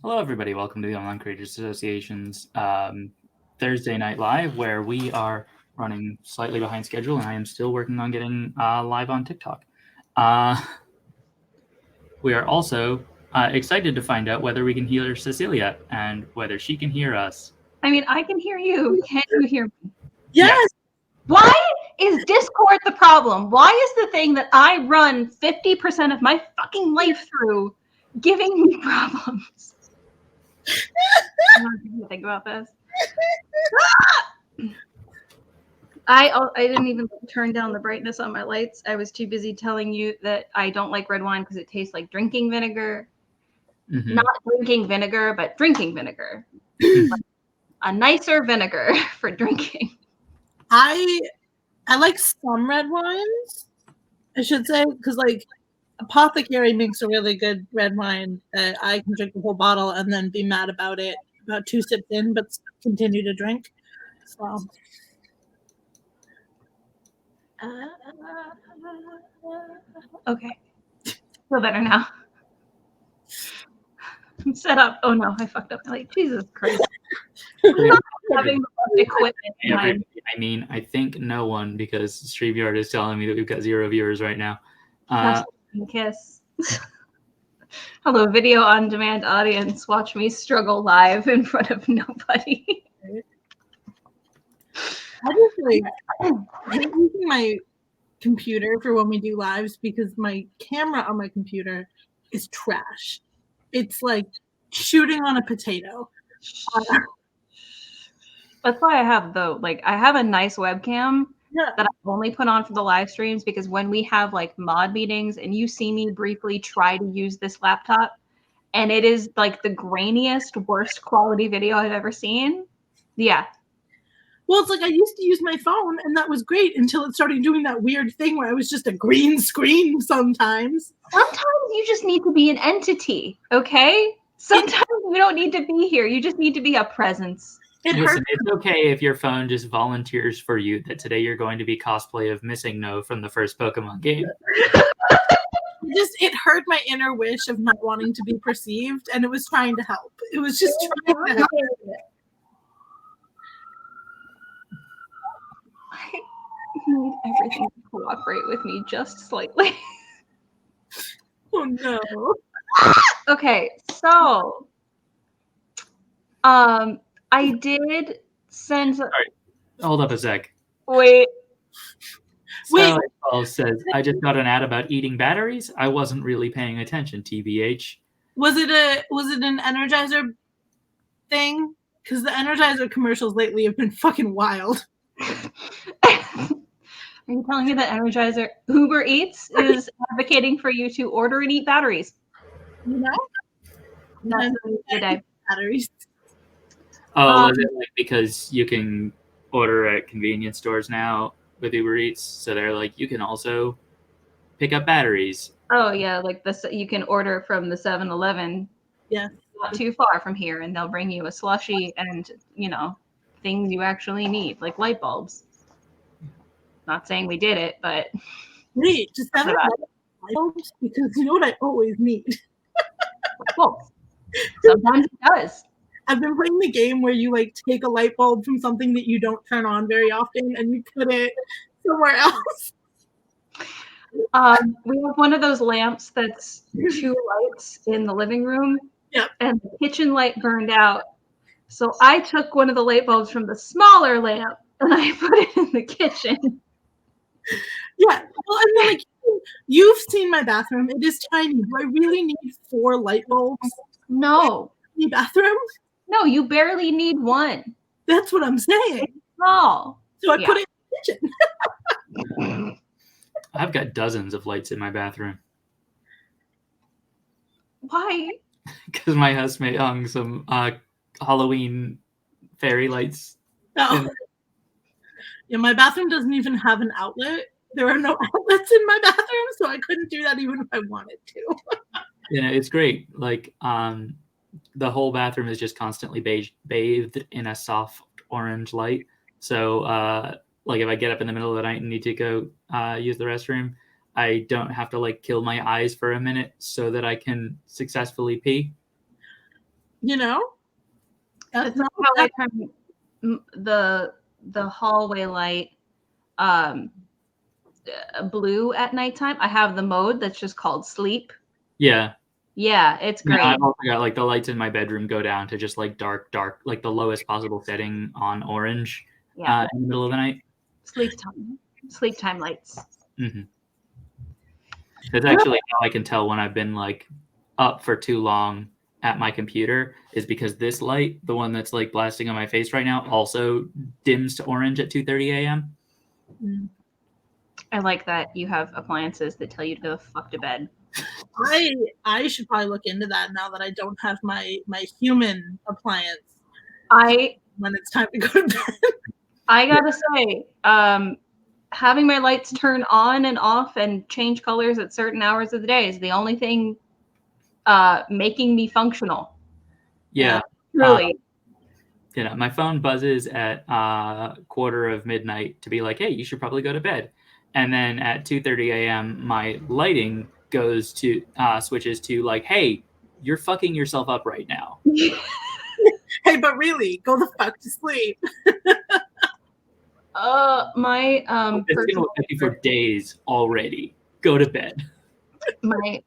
Hello, everybody. Welcome to the Online Creators Association's Thursday Night Live, where we are running slightly behind schedule, and I am still working on getting live on TikTok. We are also excited to find out whether we can hear Cecilia and whether she can hear us. I mean, I can hear you. Can you hear me? Yes. Why is Discord the problem? Why is the thing that I run 50% of my fucking life through giving me problems? I'm not going to think about this. I didn't even turn down the brightness on my lights. I was too busy telling you that I don't like red wine because it tastes like drinking vinegar. Mhm. Not drinking vinegar, but drinking vinegar. A nicer vinegar for drinking. I like some red wines, I should say, because like Apothecary makes a really good red wine that I can drink the whole bottle and then be mad about it about 2 sips in, but continue to drink. So Okay. Feel better now. I'm set up. Oh no, I fucked up. Like, Jesus Christ. I'm not having the equipment behind. I mean, I think no one, because StreamYard is telling me that we've got 0 viewers right now. Kiss. Hello, video on demand audience. Watch me struggle live in front of nobody. I just hate using my computer for when we do lives because my camera on my computer is trash. It's like shooting on a potato. That's why I have I have a nice webcam Yeah. that I only put on for the live streams, because when we have like mod meetings and you see me briefly try to use this laptop and it is like the grainiest, worst quality video I've ever seen. Yeah. Well, it's like I used to use my phone and that was great until it started doing that weird thing where I was just a green screen sometimes. Sometimes you just need to be an entity, okay? Sometimes you don't need to be here. You just need to be a presence. Listen, it's okay if your phone just volunteers for you that today you're going to be cosplay of Missing No from the first Pokemon game. It hurt my inner wish of not wanting to be perceived, and it was trying to help. It was just trying to help. I need everything to cooperate with me just slightly. Oh no. Okay, so I did send. All right, hold up a sec. Wait. Starlight Falls says, I just got an ad about eating batteries. I wasn't really paying attention, TBH. Was it an Energizer thing? Because the Energizer commercials lately have been fucking wild. Are you telling me that Energizer Uber Eats is advocating for you to order and eat batteries? You know? That's the day. Batteries. Oh, was it like because you can order at convenience stores now with Uber Eats? So they're like, you can also pick up batteries. Oh yeah, like this. You can order from the 7-Eleven. Yeah. Not too far from here, and they'll bring you a slushie and things you actually need, like light bulbs. Not saying we did it, but wait, just light bulbs, because you know what I always need. Well, sometimes it does. I've been playing the game where you like take a light bulb from something that you don't turn on very often and you put it somewhere else. We have one of those lamps that's 2 lights in the living room. Yep. And the kitchen light burned out. So I took one of the light bulbs from the smaller lamp and I put it in the kitchen. Yeah. Well, I mean, like, you've seen my bathroom. It is tiny. Do I really need 4 light bulbs? No. In the bathroom? No, you barely need 1. That's what I'm saying. It's small. So I put it in the kitchen. I've got dozens of lights in my bathroom. Why? Because my housemate hung some Halloween fairy lights. Oh. Yeah, my bathroom doesn't even have an outlet. There are no outlets in my bathroom, so I couldn't do that even if I wanted to. It's great. Like, the whole bathroom is just constantly bathed in a soft orange light. So, like, if I get up in the middle of the night and need to go use the restroom, I don't have to like kill my eyes for a minute so that I can successfully pee. you know? That's not how I turn the hallway light blue at nighttime. I have the mode that's just called sleep. Yeah. Yeah, it's great. Yeah, I've also got like the lights in my bedroom go down to just like dark, like the lowest possible setting on orange in the middle of the night. Sleep time lights. Mm-hmm. That's actually how I can tell when I've been like up for too long at my computer, is because this light, the one that's like blasting on my face right now, also dims to orange at 2:30 a.m. I like that you have appliances that tell you to go the fuck to bed. I should probably look into that now that I don't have my human appliance. When it's time to go to bed. I gotta say, having my lights turn on and off and change colors at certain hours of the day is the only thing making me functional. Yeah. Really. You know, my phone buzzes at midnight to be like, hey, you should probably go to bed. And then at 2:30 a.m., my lighting goes to switches to like, hey, you're fucking yourself up right now. Hey, but really, go the fuck to sleep. My it's been with you for days already. Go to bed. My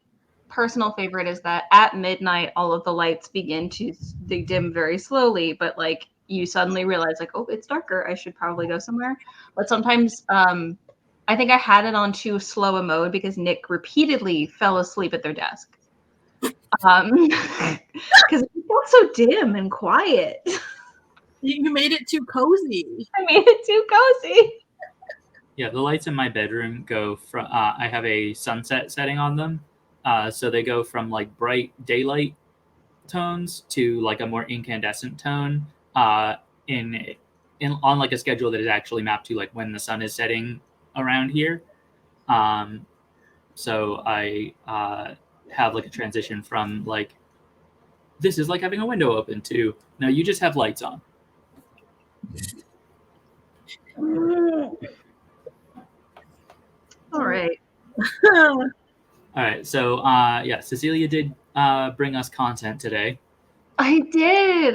personal favorite is that at midnight, all of the lights begin to they dim very slowly, but like you suddenly realize like, oh, it's darker. I should probably go somewhere. But sometimes I think I had it on too slow a mode because Nick repeatedly fell asleep at their desk. Because it felt so dim and quiet. You made it too cozy. I made it too cozy. Yeah, the lights in my bedroom go from, I have a sunset setting on them. So they go from like bright daylight tones to like a more incandescent tone on like a schedule that is actually mapped to like when the sun is setting around here. So I have like a transition from like, this is like having a window open to, no, you just have lights on. All right. All right. So, Cecilia did bring us content today. I did.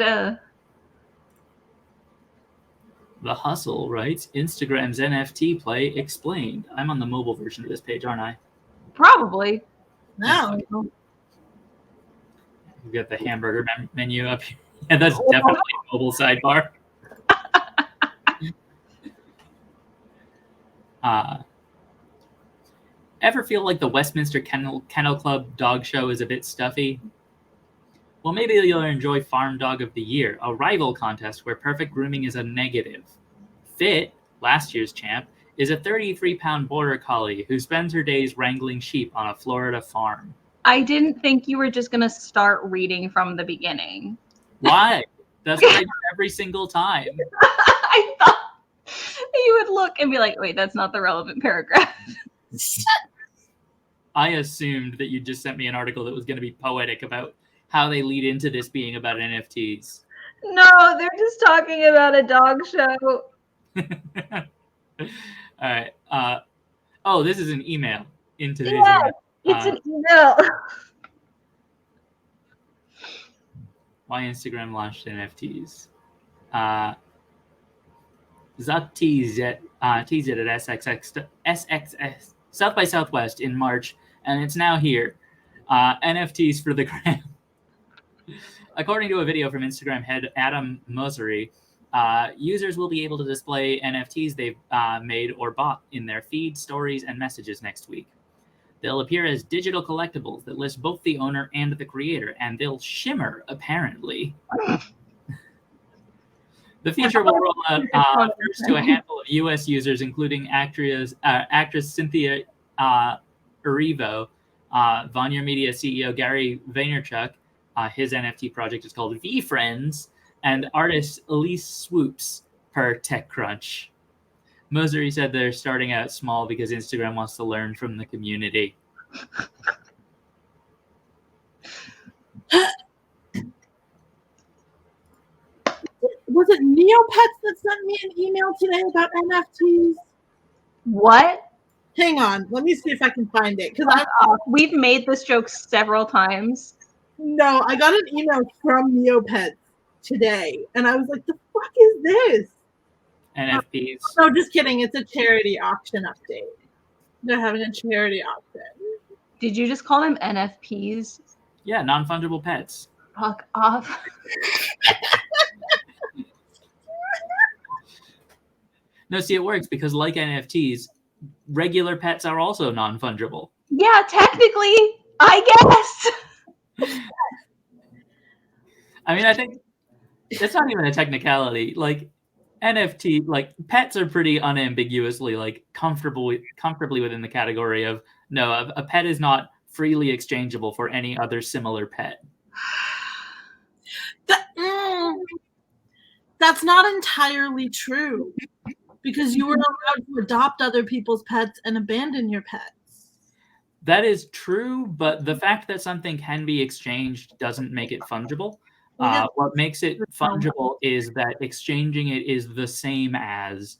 The Hustle writes, Instagram's NFT play explained. I'm on the mobile version of this page, aren't I? Probably. No. We've got the hamburger menu up here. Yeah, that's definitely a mobile sidebar. Ever feel like the Westminster Kennel Club dog show is a bit stuffy? Well, maybe you'll enjoy Farm Dog of the Year, a rival contest where perfect grooming is a negative. Fit, last year's champ, is a 33-pound border collie who spends her days wrangling sheep on a Florida farm. I didn't think you were just going to start reading from the beginning. Why? That's what I do every single time. I thought you would look and be like, wait, that's not the relevant paragraph. I assumed that you just sent me an article that was going to be poetic about how they lead into this being about NFTs. No, they're just talking about a dog show. All right. This is an email in today's email. It's an email. Why Instagram launched NFTs. Zuck teased it at SXS South by Southwest in March, and it's now here. NFTs for the gram. According to a video from Instagram head Adam Mosseri, users will be able to display NFTs they've made or bought in their feed, stories, and messages next week. They'll appear as digital collectibles that list both the owner and the creator, and they'll shimmer, apparently. The feature will roll out first to a handful of U.S. users, including actress Cynthia Erivo, Vayner Media CEO Gary Vaynerchuk. His NFT project is called VeeFriends, and artist Elise Swoops, per TechCrunch. Mosseri said they're starting out small because Instagram wants to learn from the community. Was it Neopets that sent me an email today about NFTs? What? Hang on, let me see if I can find it. Because we've made this joke several times. No, I got an email from Neopets today, and I was like, "The fuck is this?" NFPs. No, just kidding. It's a charity auction update. They're having a charity auction. Did you just call them NFPs? Yeah, non-fungible pets. Fuck off. No, see, it works because like NFTs, regular pets are also non-fungible. Yeah, technically, I guess. I mean, I think it's not even a technicality. Like NFT, like pets are pretty unambiguously like comfortably within the category of no, a pet is not freely exchangeable for any other similar pet. That's not entirely true, because you were allowed to adopt other people's pets and abandon your pets. That is true, but the fact that something can be exchanged doesn't make it fungible. What makes it fungible is that exchanging it is the same as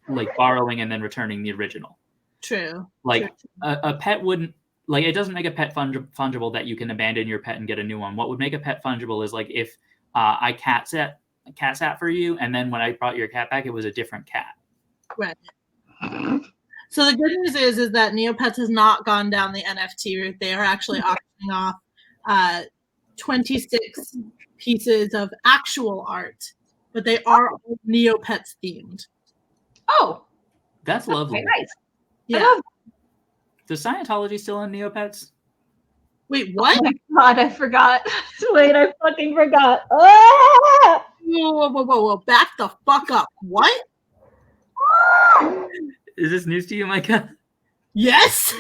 like borrowing and then returning the original. True. Like a pet wouldn't, like it doesn't make a pet fungible that you can abandon your pet and get a new one. What would make a pet fungible is like if I cat sat for you, and then when I brought your cat back, it was a different cat. Right. So the good news is that Neopets has not gone down the NFT route. They are actually auctioning off 26 pieces of actual art, but they are all Neopets themed. Oh, that's lovely. Nice. Yeah. Does Scientology still on Neopets? Wait, what? Oh my God, I forgot. Wait, I fucking forgot. Ah! Whoa. Back the fuck up. What? Is this news to you, Micah? Yes.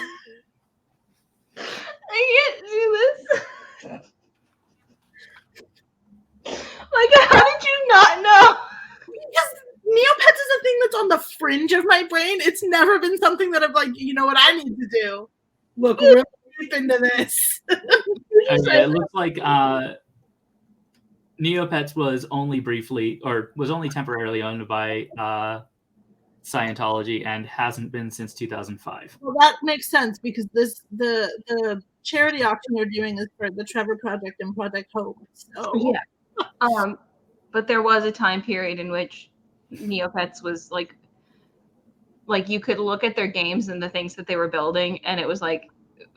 I can't do this. Like, how did you not know? Because Neopets is a thing that's on the fringe of my brain. It's never been something that I'm like, you know what I need to do? Look really deep into this. Okay, it looks like Neopets was only temporarily owned by Scientology and hasn't been since 2005. Well, that makes sense because the charity auction they're doing is for the Trevor Project and Project Hope. So yeah. But there was a time period in which Neopets was like you could look at their games and the things that they were building, and it was like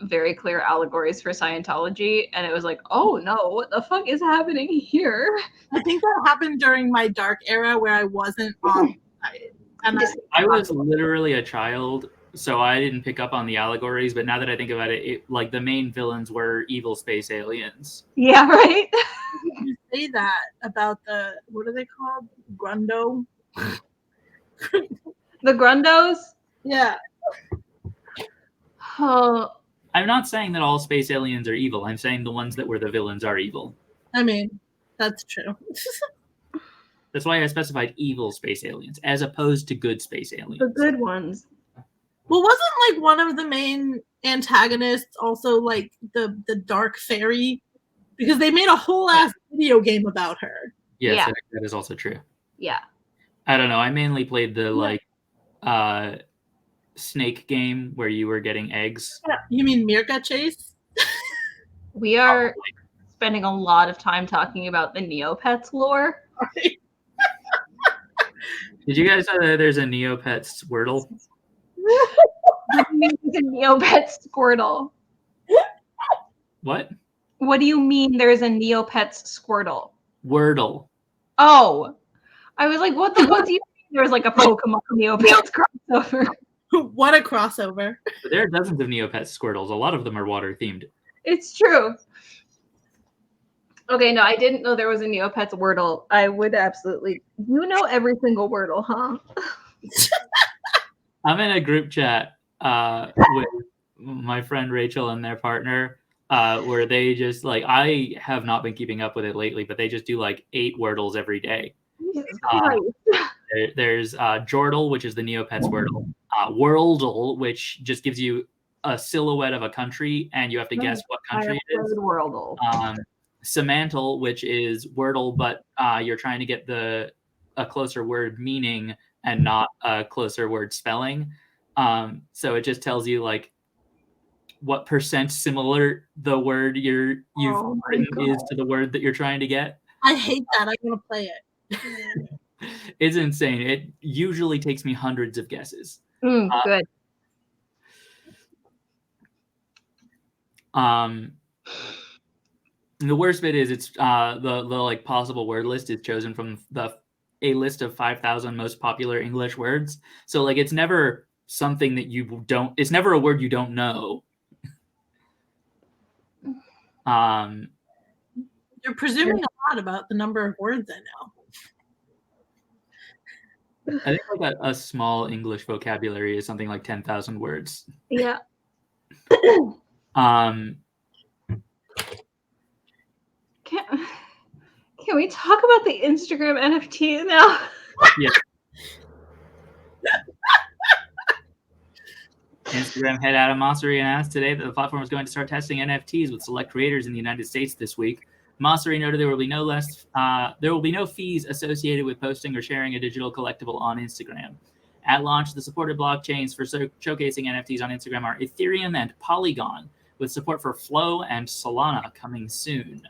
very clear allegories for Scientology, and it was like, oh no, what the fuck is happening here? I think that happened during my dark era where I wasn't on and I was literally a child, so I didn't pick up on the allegories, but now that I think about it, like the main villains were evil space aliens. Yeah, right? You say that about the, what are they called? Grundo? The Grundos? Yeah. Oh. I'm not saying that all space aliens are evil. I'm saying the ones that were the villains are evil. I mean, that's true. That's why I specified evil space aliens as opposed to good space aliens. The good ones. Well, wasn't like one of the main antagonists also like the dark fairy? Because they made a whole ass video game about her. Yes, yeah. That is also true. Yeah. I don't know. I mainly played the snake game where you were getting eggs. You mean Mirka Chase? We are spending a lot of time talking about the Neopets lore. Right. Did you guys know that there's a Neopets Squirtle? What do you mean there's a Neopets Squirtle? What? What do you mean there's a Neopets Squirtle? Wordle. Oh. I was like, what the fuck do you mean there's like a Pokemon Neopets crossover? What a crossover. There are dozens of Neopets Squirtles. A lot of them are water themed. It's true. Okay, no, I didn't know there was a Neopets Wordle. I would absolutely. You know every single Wordle, huh? I'm in a group chat with my friend Rachel and their partner, where they just like, I have not been keeping up with it lately, but they just do like 8 Wordles every day. There's Jordle, which is the Neopets Wordle. Worldle, which just gives you a silhouette of a country, and you have to guess what country it is. Worldle. Semantle, which is Wordle, but you're trying to get a closer word meaning and not a closer word spelling. So it just tells you like what percent similar the word you've Oh my written is God. to the word that you're trying to get. I hate that. I want to play it. It's insane. It usually takes me hundreds of guesses. Good. The worst bit is it's the like possible word list is chosen from a list of 5,000 most popular English words. So like it's never something that you don't. It's never a word you don't know. You're presuming a lot about the number of words I know. I think like a small English vocabulary is something like 10,000 words. Yeah. Can we talk about the Instagram NFTs now? Yeah. Instagram head Adam Mosseri announced today that the platform is going to start testing NFTs with select creators in the United States this week. Mosseri noted there will be no fees associated with posting or sharing a digital collectible on Instagram. At launch, the supported blockchains for showcasing NFTs on Instagram are Ethereum and Polygon, with support for Flow and Solana coming soon.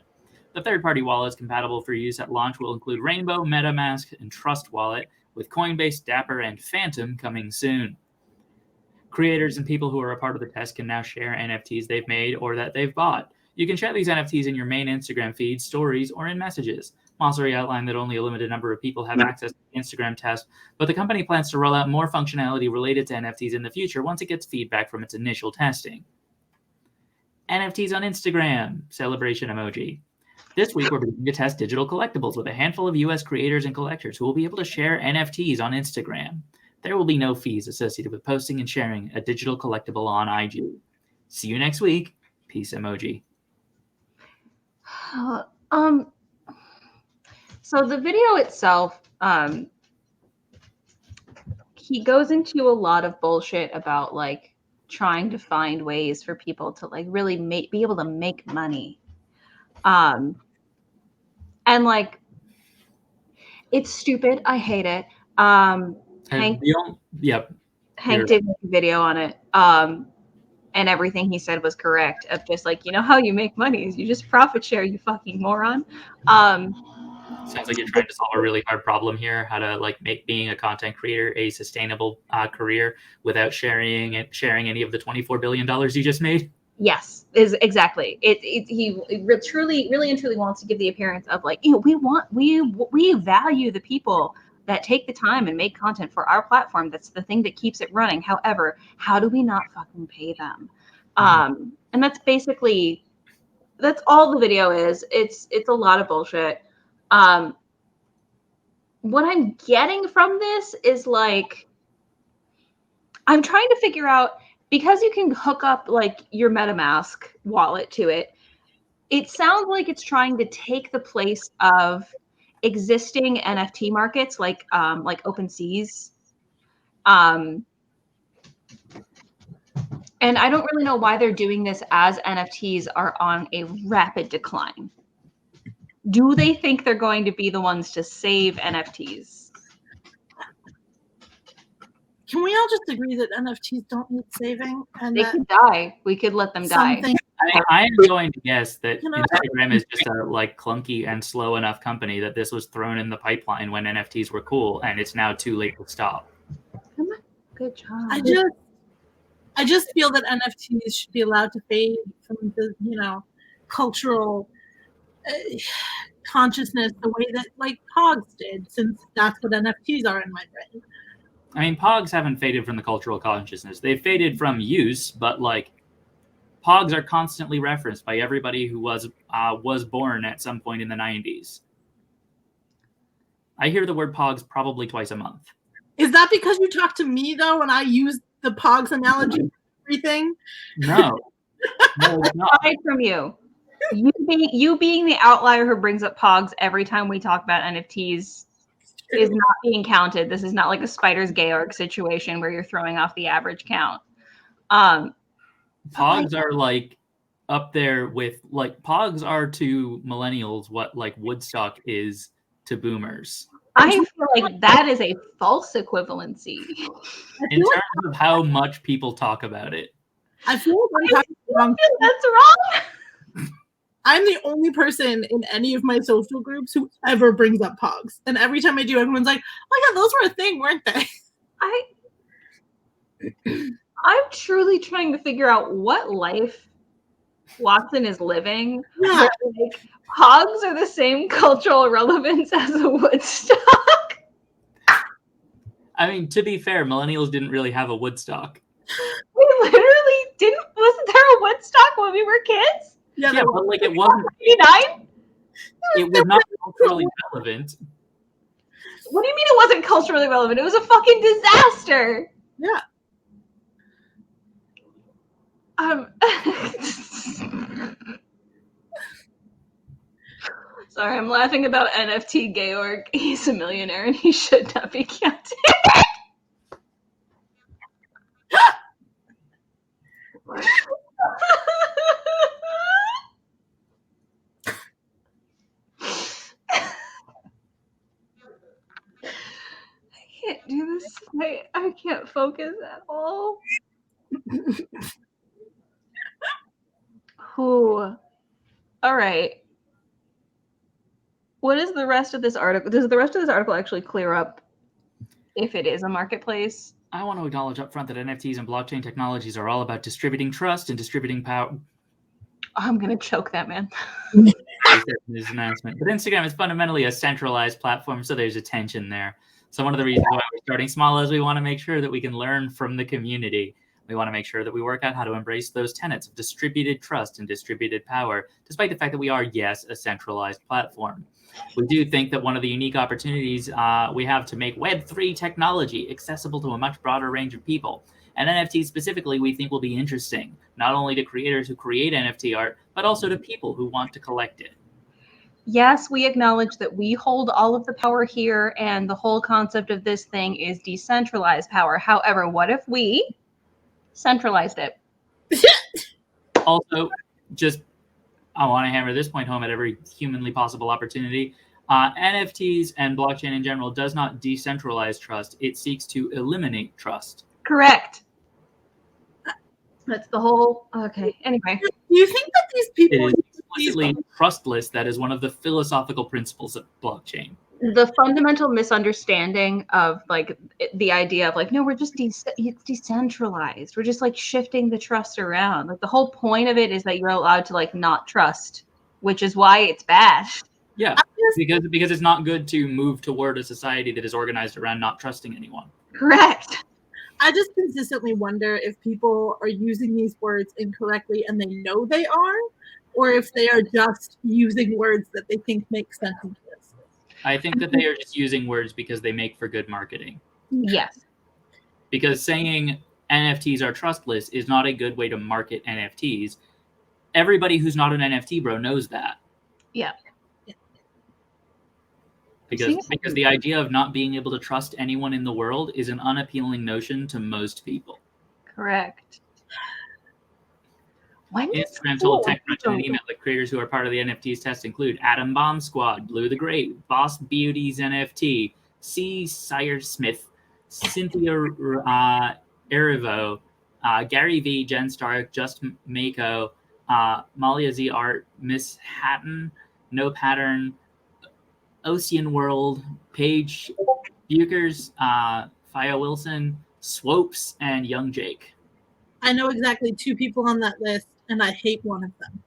The third-party wallets compatible for use at launch will include Rainbow, MetaMask, and Trust Wallet, with Coinbase, Dapper, and Phantom coming soon. Creators and people who are a part of the test can now share NFTs they've made or that they've bought. You can share these NFTs in your main Instagram feed, stories, or in messages. Mosseri outlined that only a limited number of people have access to the Instagram test, but the company plans to roll out more functionality related to NFTs in the future once it gets feedback from its initial testing. NFTs on Instagram, celebration emoji. This week, we're beginning to test digital collectibles with a handful of U.S. creators and collectors who will be able to share NFTs on Instagram. There will be no fees associated with posting and sharing a digital collectible on IG. See you next week. Peace emoji. So the video itself, he goes into a lot of bullshit about like trying to find ways for people to like really be able to make money. And like, it's stupid. I hate it. Hank did make a video on it. And everything he said was correct of just like, how you make money is you just profit share, you fucking moron. Sounds like you're trying to solve a really hard problem here, how to like make being a content creator a sustainable career without sharing any of the $24 billion you just made. Yes, is exactly. He really and truly wants to give the appearance of like, we value the people that take the time and make content for our platform. That's the thing that keeps it running. However, how do we not fucking pay them? And that's all the video is. It's a lot of bullshit. What I'm getting from this is like, I'm trying to figure out, because you can hook up like your MetaMask wallet to it, it sounds like it's trying to take the place of existing NFT markets like OpenSeas. And I don't really know why they're doing this as NFTs are on a rapid decline. Do they think they're going to be the ones to save NFTs? Can we all just agree that NFTs don't need saving? And they could die. We could let them die. I am going to guess that Instagram is just a like clunky and slow enough company that this was thrown in the pipeline when NFTs were cool, and it's now too late to stop. Good job. I just feel that NFTs should be allowed to fade from the cultural consciousness the way that like Pogs did, since that's what NFTs are in my brain. I mean, Pogs haven't faded from the cultural consciousness. They've faded from use, but like Pogs are constantly referenced by everybody who was born at some point in the 90s. I hear the word Pogs probably twice a month. Is that because you talk to me though when I use the Pogs analogy for everything? No. No, it's not. Aside from you. You being the outlier who brings up Pogs every time we talk about NFTs is not being counted. This is not like a Spider's Georg situation where you're throwing off the average count. Pogs are like up there with like Pogs are to millennials what like Woodstock is to boomers. I feel like that is a false equivalency. In terms of how much people talk about it. I feel like I'm talking the wrong. That's wrong. I'm the only person in any of my social groups who ever brings up Pogs. And every time I do, everyone's like, oh yeah, those were a thing, weren't they? I'm truly trying to figure out what life Watson is living. Yeah. Where, like, Pogs are the same cultural relevance as a Woodstock. I mean, to be fair, millennials didn't really have a Woodstock. We literally didn't. Wasn't there a Woodstock when we were kids? Yeah, but like it wasn't. 89? It was not culturally relevant. What do you mean it wasn't culturally relevant? It was a fucking disaster. Yeah. Sorry, I'm laughing about NFT Georg. He's a millionaire and he should not be counted. I can't do this. I can't focus at all. Ooh. All right. What is the rest of this article? Does the rest of this article actually clear up if it is a marketplace? I want to acknowledge up front that NFTs and blockchain technologies are all about distributing trust and distributing power. I'm going to choke that man. This announcement. But Instagram is fundamentally a centralized platform, so there's a tension there. So one of the reasons why we're starting small is we want to make sure that we can learn from the community. We want to make sure that we work out how to embrace those tenets of distributed trust and distributed power, despite the fact that we are, yes, a centralized platform. We do think that one of the unique opportunities we have to make Web3 technology accessible to a much broader range of people. And NFTs specifically, we think will be interesting, not only to creators who create NFT art, but also to people who want to collect it. Yes, we acknowledge that we hold all of the power here, and the whole concept of this thing is decentralized power. However, what if we centralized it? Also, I want to hammer this point home at every humanly possible opportunity. NFTs and blockchain in general does not decentralize trust. It seeks to eliminate trust. Correct. That's the whole. Okay. Anyway. Do you think that these people It is explicitly trustless. That is one of the philosophical principles of blockchain. The fundamental misunderstanding of like the idea of like, no, we're just it's decentralized. We're just like shifting the trust around. Like the whole point of it is that you're allowed to like not trust, which is why it's bad. Yeah, because it's not good to move toward a society that is organized around not trusting anyone. Correct. I just consistently wonder if people are using these words incorrectly and they know they are, or if they are just using words that they think make sense. I think that they are just using words because they make for good marketing. Yes. Because saying NFTs are trustless is not a good way to market NFTs. Everybody who's not an NFT bro knows that. Yeah. Because the idea of not being able to trust anyone in the world is an unappealing notion to most people. Correct. Instagram told TechCrunch in an email that creators who are part of the NFTs test include Atom Bomb Squad, Blue the Great, Boss Beauties NFT, C. Sire Smith, Cynthia Erivo, Gary V, Jen Stark, Just Mako, Malia Z Art, Miss Hatton, No Pattern, Ocean World, Paige Bukers, Fia Wilson, Swopes, and Young Jake. I know exactly 2 people on that list, and I hate one of them.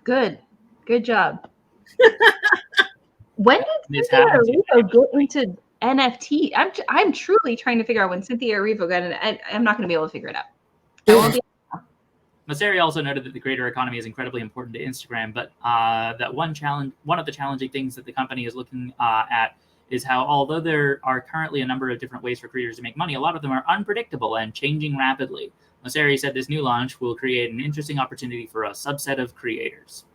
Good job. When did Miss Cynthia Hatton. Erivo get into NFT? I'm truly trying to figure out when Cynthia Erivo got in. I'm not going to be able to figure it out. I won't be. Masseri also noted that the creator economy is incredibly important to Instagram, but that one of the challenging things that the company is looking at is how, although there are currently a number of different ways for creators to make money, a lot of them are unpredictable and changing rapidly. Masseri said this new launch will create an interesting opportunity for a subset of creators.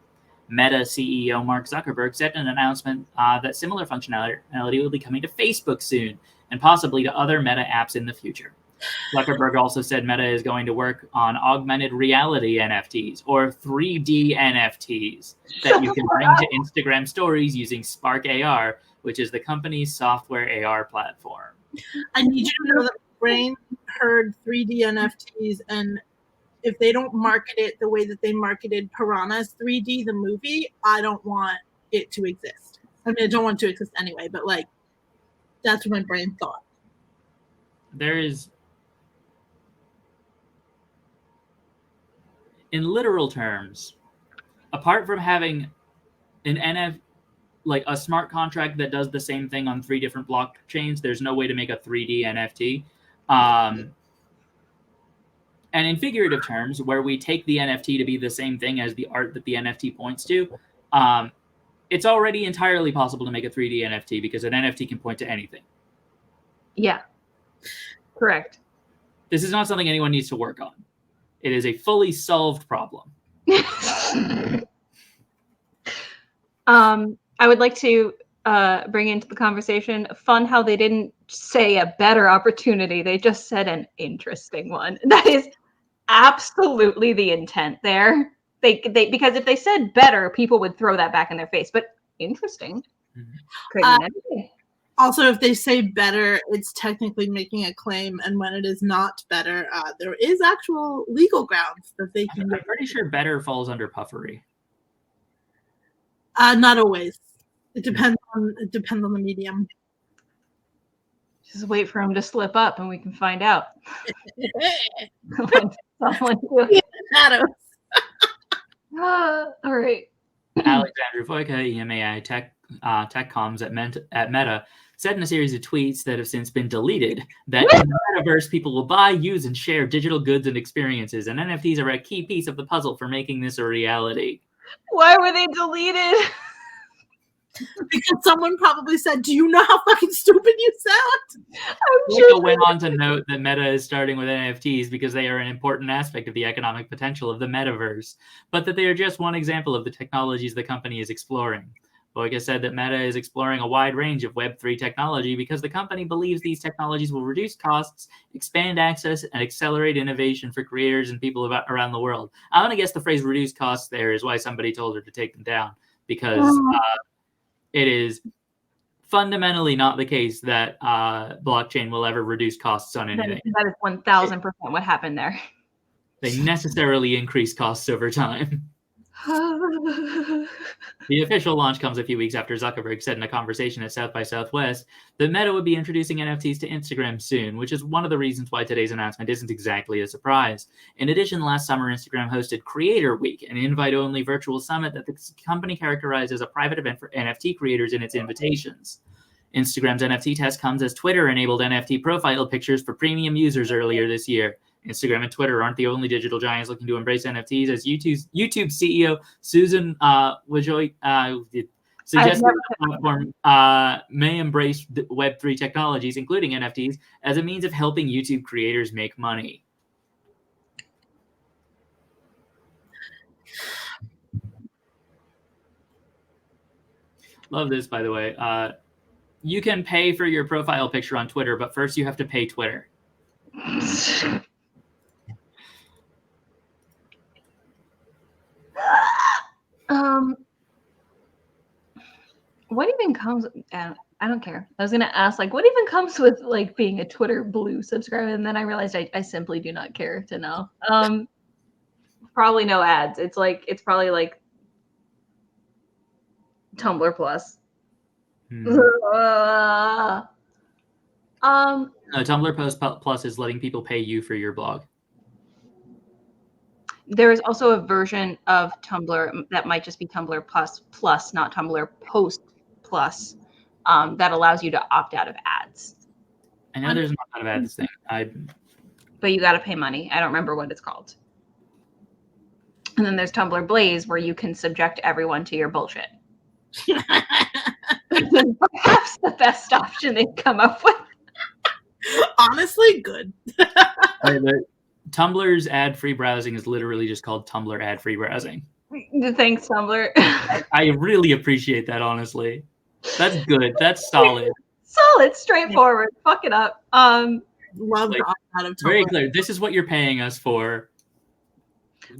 Meta CEO Mark Zuckerberg said in an announcement that similar functionality will be coming to Facebook soon, and possibly to other Meta apps in the future. Zuckerberg also said Meta is going to work on augmented reality NFTs, or 3D NFTs, that you can bring to Instagram stories using Spark AR, which is the company's software AR platform. I need you to know that brain heard 3D NFTs, and if they don't market it the way that they marketed Piranha's 3D, the movie, I don't want it to exist. I mean, I don't want it to exist anyway, but like, that's what my brain thought. There is, in literal terms, apart from having an like a smart contract that does the same thing on 3 different blockchains, there's no way to make a 3D NFT. And in figurative terms, where we take the NFT to be the same thing as the art that the NFT points to, it's already entirely possible to make a 3D NFT because an NFT can point to anything. Yeah, correct. This is not something anyone needs to work on. It is a fully solved problem. I would like to bring into the conversation fun how they didn't say a better opportunity. They just said an interesting one. That is absolutely the intent there. They because if they said better, people would throw that back in their face. But interesting. Also, if they say better, it's technically making a claim, and when it is not better, there is actual legal grounds that they can. I'm pretty sure better falls under puffery. Not always. It depends on the medium. Just wait for him to slip up, and we can find out. All right. Alexandru Voica, EMEA TechComs at Meta, said in a series of tweets that have since been deleted that in the metaverse, people will buy, use, and share digital goods and experiences, and NFTs are a key piece of the puzzle for making this a reality. Why were they deleted? Because someone probably said, "Do you know how fucking stupid you sound?" Voica went on to note that Meta is starting with NFTs because they are an important aspect of the economic potential of the metaverse, but that they are just one example of the technologies the company is exploring. Voica said that Meta is exploring a wide range of Web3 technology because the company believes these technologies will reduce costs, expand access, and accelerate innovation for creators and people around the world. I'm going to guess the phrase reduce costs there is why somebody told her to take them down, because it is fundamentally not the case that blockchain will ever reduce costs on anything. That is 1,000% what happened there. They necessarily increase costs over time. The official launch comes a few weeks after Zuckerberg said in a conversation at South by Southwest that Meta would be introducing NFTs to Instagram soon, which is one of the reasons why today's announcement isn't exactly a surprise. In addition, last summer, Instagram hosted Creator Week, an invite-only virtual summit that the company characterized as a private event for NFT creators in its invitations. Instagram's NFT test comes as Twitter enabled NFT profile pictures for premium users earlier this year. Instagram and Twitter aren't the only digital giants looking to embrace NFTs, as YouTube CEO Susan Wojcicki suggested that the platform may embrace Web3 technologies, including NFTs, as a means of helping YouTube creators make money. Love this, by the way. You can pay for your profile picture on Twitter, but first you have to pay Twitter. What even comes? I don't care. I was gonna ask, like, what even comes with like being a Twitter Blue subscriber, and then I realized I simply do not care to know. Probably no ads. It's probably like Tumblr Plus. Tumblr Plus is letting people pay you for your blog. There is also a version of Tumblr that might just be Tumblr Plus, not Tumblr Post Plus, that allows you to opt out of ads. I know there's not a lot of ads thing. But you got to pay money. I don't remember what it's called. And then there's Tumblr Blaze, where you can subject everyone to your bullshit. Perhaps the best option they've come up with. Honestly, good. Tumblr's ad-free browsing is literally just called Tumblr ad-free browsing. Thanks, Tumblr. I really appreciate that, honestly. That's good. That's solid. Solid, straightforward. Fuck it up. Love the opt out of Tumblr. Very clear. This is what you're paying us for.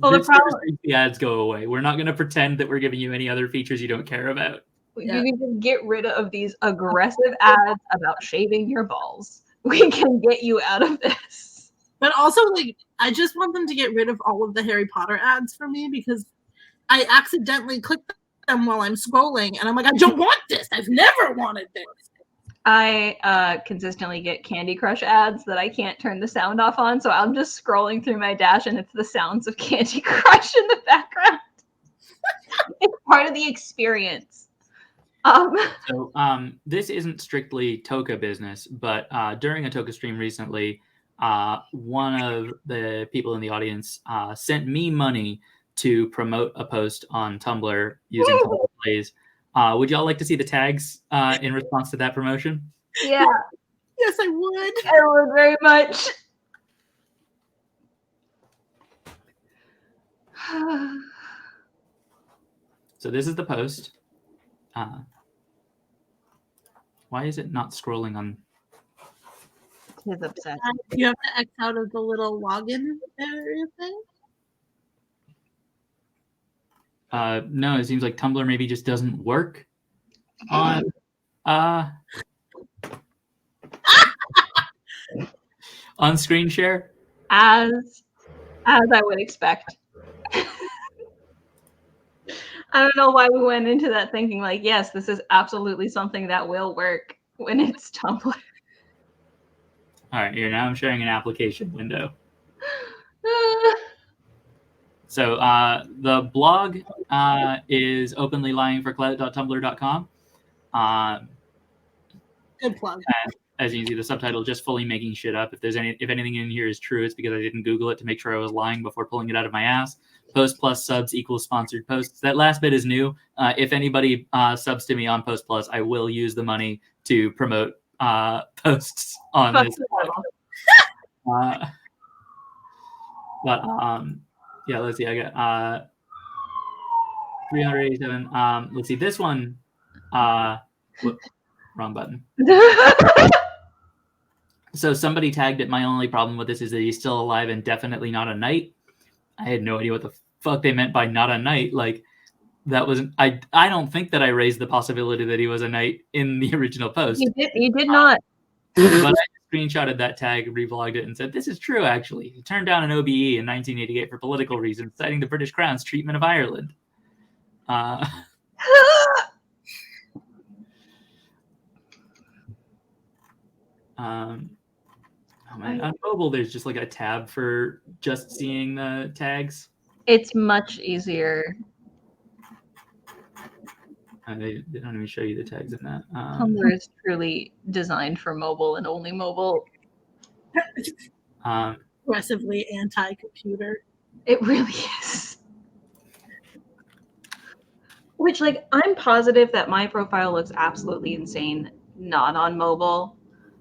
Well, the ads go away. We're not going to pretend that we're giving you any other features you don't care about. You can just get rid of these aggressive ads about shaving your balls. we can get you out of this. But also, like, I just want them to get rid of all of the Harry Potter ads for me because I accidentally clicked them while I'm scrolling, and I'm like, I don't want this. I've never wanted this. I consistently get Candy Crush ads that I can't turn the sound off on, so I'm just scrolling through my dash, and it's the sounds of Candy Crush in the background. It's part of the experience. So this isn't strictly Toka business, but during a Toka stream recently, one of the people in the audience sent me money to promote a post on Tumblr using Tumblr Plays. Would y'all like to see the tags in response to that promotion? Yeah. Yes, I would. I would very much. So this is the post. Why is it not scrolling on? He's upset. You have to X out of the little login area thing. No, it seems like Tumblr maybe just doesn't work on on screen share. As I would expect. I don't know why we went into that thinking like, yes, this is absolutely something that will work when it's Tumblr. All right, here now I'm sharing an application window. So the blog is openly lying for clout.tumblr.com. Good plug. And as you can see, the subtitle just fully making shit up. If anything in here is true, it's because I didn't Google it to make sure I was lying before pulling it out of my ass. Post plus subs equals sponsored posts. That last bit is new. If anybody subs to me on Post Plus, I will use the money to promote posts on this. Yeah, let's see. I got 387. Let's see. This one. Wrong button. So somebody tagged it. My only problem with this is that he's still alive and definitely not a knight. I had no idea what the fuck they meant by not a knight. Like that wasn't. I don't think that I raised the possibility that he was a knight in the original post. You did not. But I screenshotted that tag, revlogged it, and said, "This is true. Actually, he turned down an OBE in 1988 for political reasons, citing the British Crown's treatment of Ireland." Oh man, on mobile, there's just like a tab for just seeing the tags. It's much easier. They don't even show you the tags in that. Tumblr is truly designed for mobile and only mobile. Aggressively anti-computer. It really is. Which, like, I'm positive that my profile looks absolutely insane not on mobile,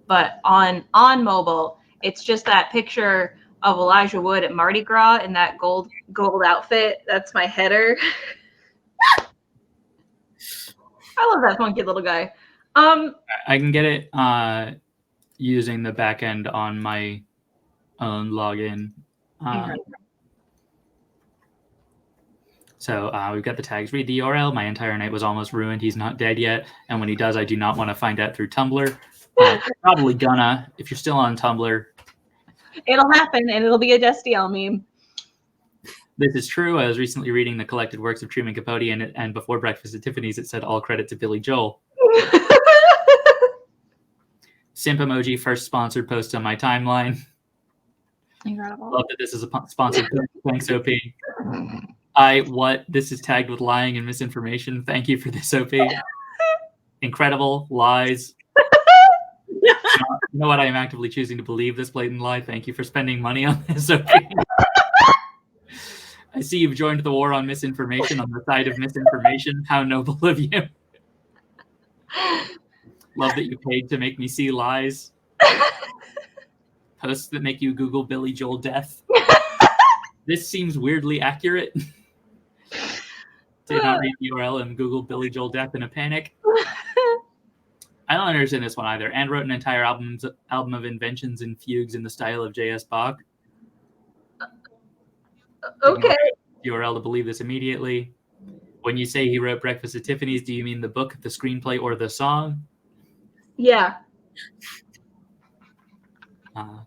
but on mobile, it's just that picture of Elijah Wood at Mardi Gras in that gold outfit. That's my header. I love that funky little guy. I can get it using the back end on my own login. So we've got the tags. Read the URL. My entire night was almost ruined. He's not dead yet. And when he does, I do not want to find out through Tumblr. Probably gonna. If you're still on Tumblr. It'll happen, and it'll be a SDL meme. This is true. I was recently reading the collected works of Truman Capote, and before breakfast at Tiffany's, it said all credit to Billy Joel. Simp emoji, first sponsored post on my timeline. Incredible. Love that this is a sponsored post. Thanks, OP. This is tagged with lying and misinformation. Thank you for this, OP. Incredible lies. You know what? I am actively choosing to believe this blatant lie. Thank you for spending money on this, OP. I see you've joined the war on misinformation on the side of misinformation. How noble of you. Love that you paid to make me see lies. Posts that make you Google Billy Joel death. This seems weirdly accurate. Did not read the URL and Google Billy Joel death in a panic. I don't understand this one either. And wrote an entire album of inventions and fugues in the style of J.S. Bach. Okay. URL to believe this immediately. When you say he wrote Breakfast at Tiffany's, do you mean the book, the screenplay, or the song? Yeah.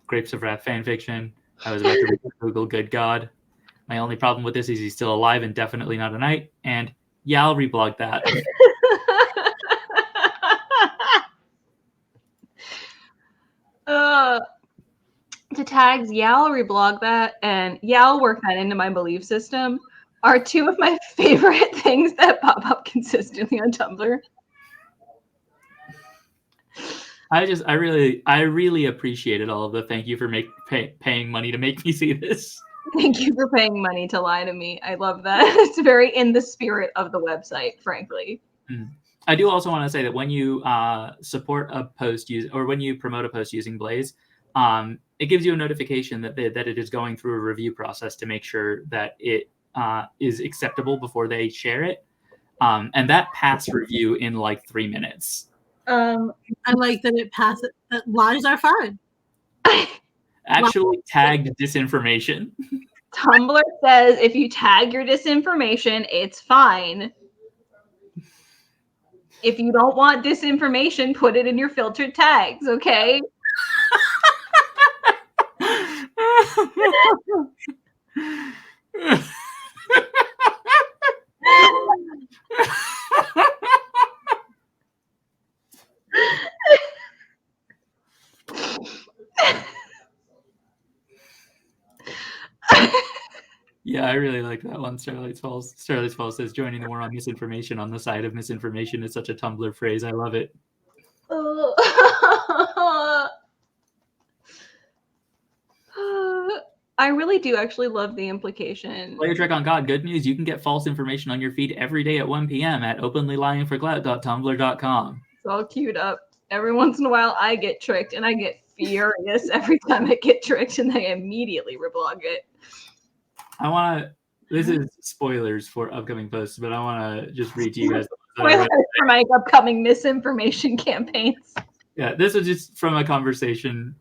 Grapes of Wrath fanfiction. I was about to read Google Good God. My only problem with this is he's still alive and definitely not a knight. And yeah, I'll reblog that. To tags, yeah, I'll reblog that, and yeah, I'll work that into my belief system, are two of my favorite things that pop up consistently on Tumblr. I really appreciated all of the thank you for paying money to make me see this. Thank you for paying money to lie to me. I love that. It's very in the spirit of the website, frankly. I do also want to say that when you support a post or when you promote a post using Blaze, it gives you a notification that it is going through a review process to make sure that it is acceptable before they share it. And that passed review in like 3 minutes. I like that it passes. That lies are fine. Actually tagged disinformation. Tumblr says if you tag your disinformation, it's fine. If you don't want disinformation, put it in your filtered tags, okay? Yeah, I really like that one. Starlight's Falls. Starlight's Falls says joining the war on misinformation on the side of misinformation is such a Tumblr phrase. I love it. I really do actually love the implication. Player Trek on God, good news. You can get false information on your feed every day at 1 p.m. at openlylyingforclout.tumblr.com. It's all queued up. Every once in a while, I get tricked, and I get furious every time I get tricked, and I immediately reblog it. This is spoilers for upcoming posts, but I want to just read to you guys. Spoilers for my upcoming misinformation campaigns. Yeah, this is just from a conversation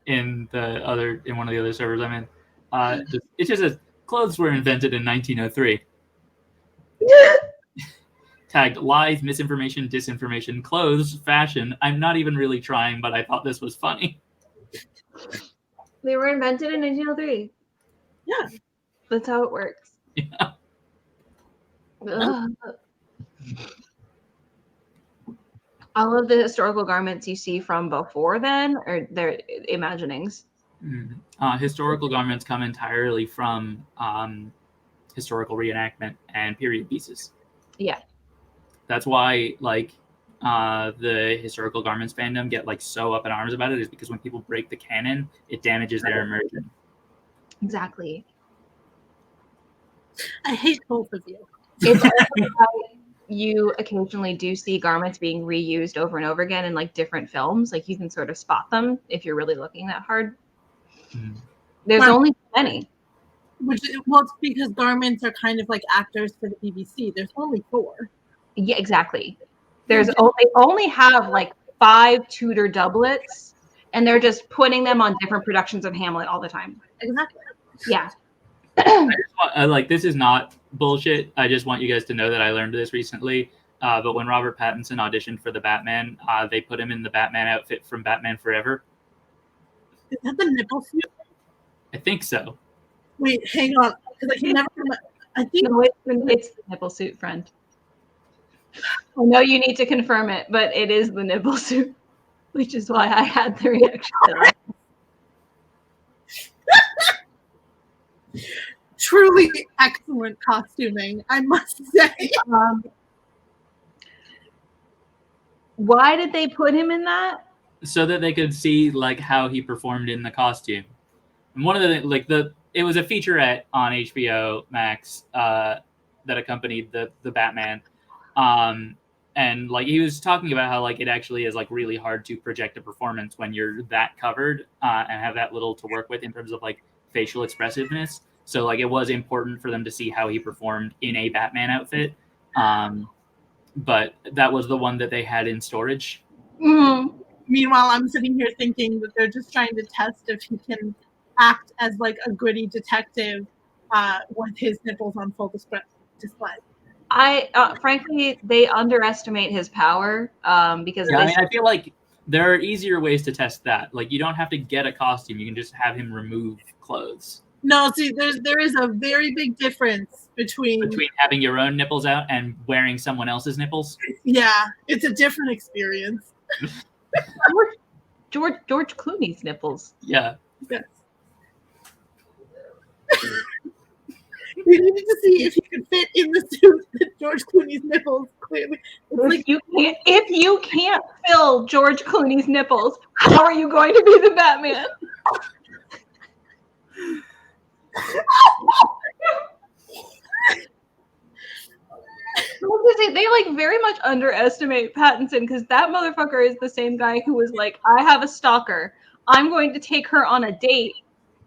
in one of the other servers I'm in. It just says clothes were invented in 1903. Tagged lies, misinformation, disinformation, clothes, fashion. I'm not even really trying, but I thought this was funny. They were invented in 1903. Yeah, that's how it works. Yeah. All of the historical garments you see from before then, or their imaginings? Historical garments come entirely from historical reenactment and period pieces. Yeah. That's why, like, the historical garments fandom get like so up in arms about it, is because when people break the canon, it damages their immersion. Exactly. I hate both of you. It's you occasionally do see garments being reused over and over again in like different films. Like you can sort of spot them if you're really looking that hard. There's only many. It's because garments are kind of like actors for the BBC. There's only 4. Yeah, exactly. They only have like 5 Tudor doublets, and they're just putting them on different productions of Hamlet all the time. Exactly. Yeah. This is not bullshit. I just want you guys to know that I learned this recently. But when Robert Pattinson auditioned for the Batman, they put him in the Batman outfit from Batman Forever. Is that the nipple suit? I think so. Wait, hang on. Because I can never remember. I think it's the nipple suit, friend. I know you need to confirm it, but it is the nipple suit, which is why I had the reaction. Truly excellent costuming, I must say. Why did they put him in that? So that they could see like how he performed in the costume. And one of the it was a featurette on HBO Max that accompanied the Batman. And like he was talking about how like it actually is like really hard to project a performance when you're that covered and have that little to work with in terms of like facial expressiveness. So like it was important for them to see how he performed in a Batman outfit. But that was the one that they had in storage. Mm-hmm. Meanwhile, I'm sitting here thinking that they're just trying to test if he can act as like a gritty detective with his nipples on full display. Frankly, they underestimate his power because I feel like there are easier ways to test that. Like, you don't have to get a costume. You can just have him remove clothes. No, see, there is a very big difference between having your own nipples out and wearing someone else's nipples. Yeah, it's a different experience. George Clooney's nipples. Yeah. Yes. We needed to see if he could fit in the suit that George Clooney's nipples clearly. If you can't fill George Clooney's nipples, how are you going to be the Batman? They like very much underestimate Pattinson because that motherfucker is the same guy who was like, I have a stalker. I'm going to take her on a date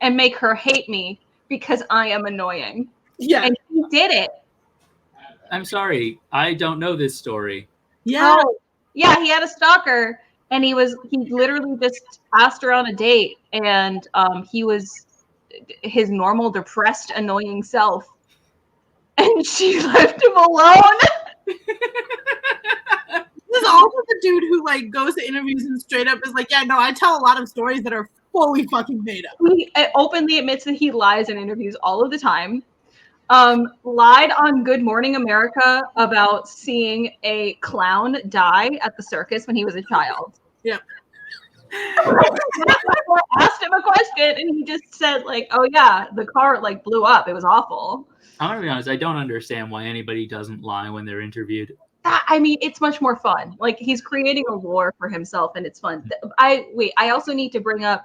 and make her hate me because I am annoying. Yeah. And he did it. I'm sorry. I don't know this story. Yeah. Oh, yeah, he had a stalker and he literally just asked her on a date and he was his normal, depressed, annoying self. And she left him alone. This is also the dude who like goes to interviews and straight up is like, yeah, no, I tell a lot of stories that are fully fucking made up. He openly admits that he lies in interviews all of the time. Lied on Good Morning America about seeing a clown die at the circus when he was a child. Yeah. Asked him a question and he just said like, oh yeah, the car like blew up. It was awful. I'm gonna be honest, I don't understand why anybody doesn't lie when they're interviewed. I mean, it's much more fun. Like he's creating a lore for himself and it's fun. I also need to bring up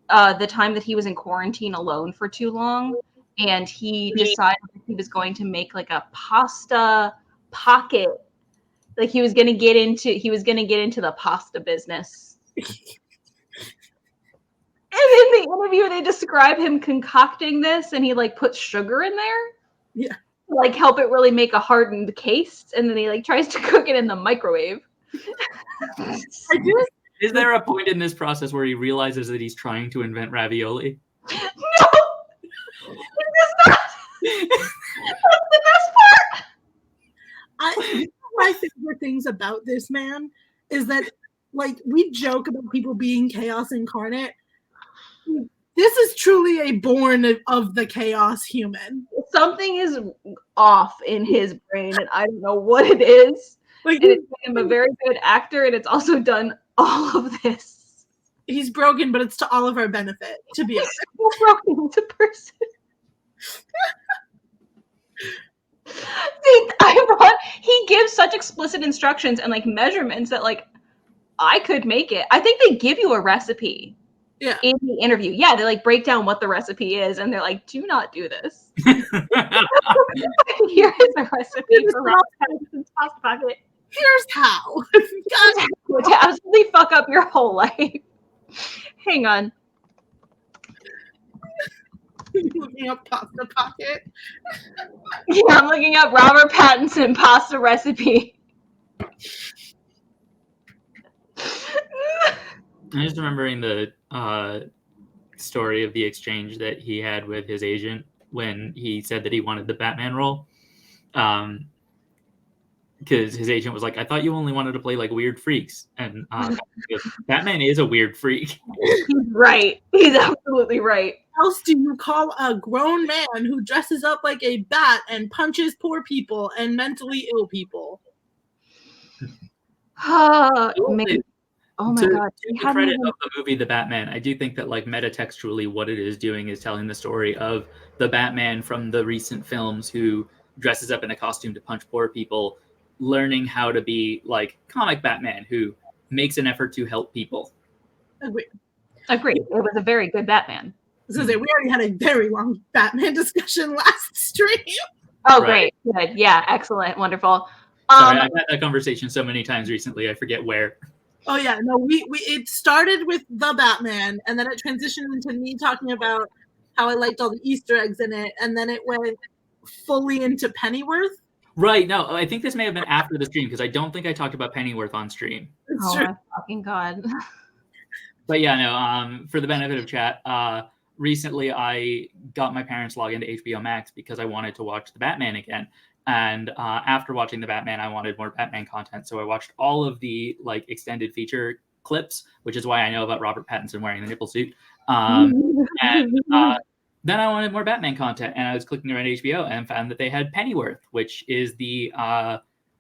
the time that he was in quarantine alone for too long and he decided he was going to make like a pasta pocket. Like he was gonna get into the pasta business. And in the interview, they describe him concocting this, and he like puts sugar in there, yeah, to, like help it really make a hardened case, and then he like tries to cook it in the microwave. Is there a point in this process where he realizes that he's trying to invent ravioli? No, it is not. That's the best part. One of my favorite things about this man is that, like, we joke about people being chaos incarnate. This is truly a born of the chaos human. Something is off in his brain, and I don't know what it is. Like, and it's made him a very good actor, and it's also done all of this. He's broken, but it's to all of our benefit, to be honest. He's so broken as a person. See, he gives such explicit instructions and like measurements that like I could make it. I think they give you a recipe. Yeah. In the interview. Yeah, they like break down what the recipe is and they're like, do not do this. Here is a recipe for Rob Pattinson's pasta pocket. Here's how. To absolutely fuck up your whole life. Hang on. Looking up pasta pocket. Yeah, I'm looking up Robert Pattinson pasta recipe. I'm just remembering the story of the exchange that he had with his agent when he said that he wanted the Batman role. Because his agent was like, I thought you only wanted to play like weird freaks. And Batman is a weird freak. He's right. He's absolutely right. What else do you call a grown man who dresses up like a bat and punches poor people and mentally ill people? Oh my god! To the credit of the movie The Batman, I do think that like metatextually, what it is doing is telling the story of the Batman from the recent films who dresses up in a costume to punch poor people, learning how to be like comic Batman who makes an effort to help people. Agreed. It was a very good Batman. So we already had a very long Batman discussion last stream. Oh, right. Great. Good. Yeah. Excellent. Wonderful. Sorry, I've had that conversation so many times recently, I forget where. Oh yeah, no, it started with the Batman, and then it transitioned into me talking about how I liked all the Easter eggs in it, and then it went fully into Pennyworth. Right. No, I think this may have been after the stream because I don't think I talked about Pennyworth on stream. Oh my fucking god. But yeah, no. For the benefit of chat, recently I got my parents log into HBO Max because I wanted to watch the Batman again. And after watching the Batman, I wanted more Batman content, so I watched all of the like extended feature clips, which is why I know about Robert Pattinson wearing the nipple suit. And then I wanted more Batman content, and I was clicking around HBO and found that they had Pennyworth, which is the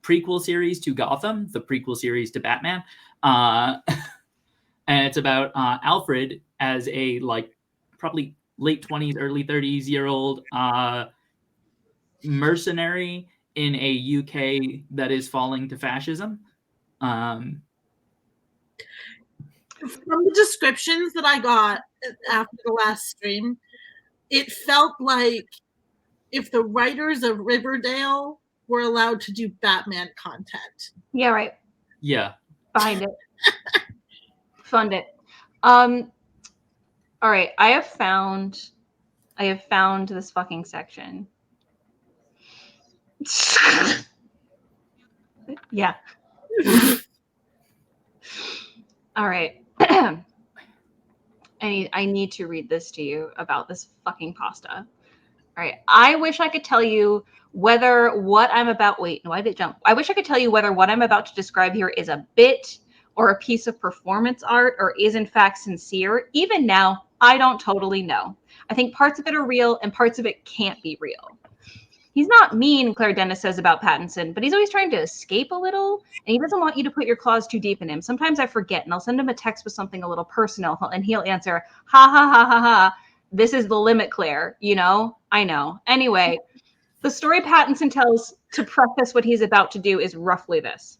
prequel series to Gotham, the prequel series to Batman. And it's about Alfred as a probably late 20s, early 30s year old mercenary in a UK that is falling to fascism. From the descriptions that I got after the last stream, it felt like if the writers of Riverdale were allowed to do Batman content. Yeah, right. Yeah. Find it. Fund it. All right. I have found this fucking section. Yeah. All right. I need to read this to you about this fucking pasta. All right. I wish I could tell you whether what I'm about. Wait, no, I did jump. I wish I could tell you whether what I'm about to describe here is a bit or a piece of performance art or is in fact sincere. Even now, I don't totally know. I think parts of it are real and parts of it can't be real. He's not mean, Claire Dennis says about Pattinson, but he's always trying to escape a little, and he doesn't want you to put your claws too deep in him. Sometimes I forget, and I'll send him a text with something a little personal, and he'll answer, ha, ha, ha, ha, ha. This is the limit, Claire. You know? I know. Anyway, the story Pattinson tells to preface what he's about to do is roughly this.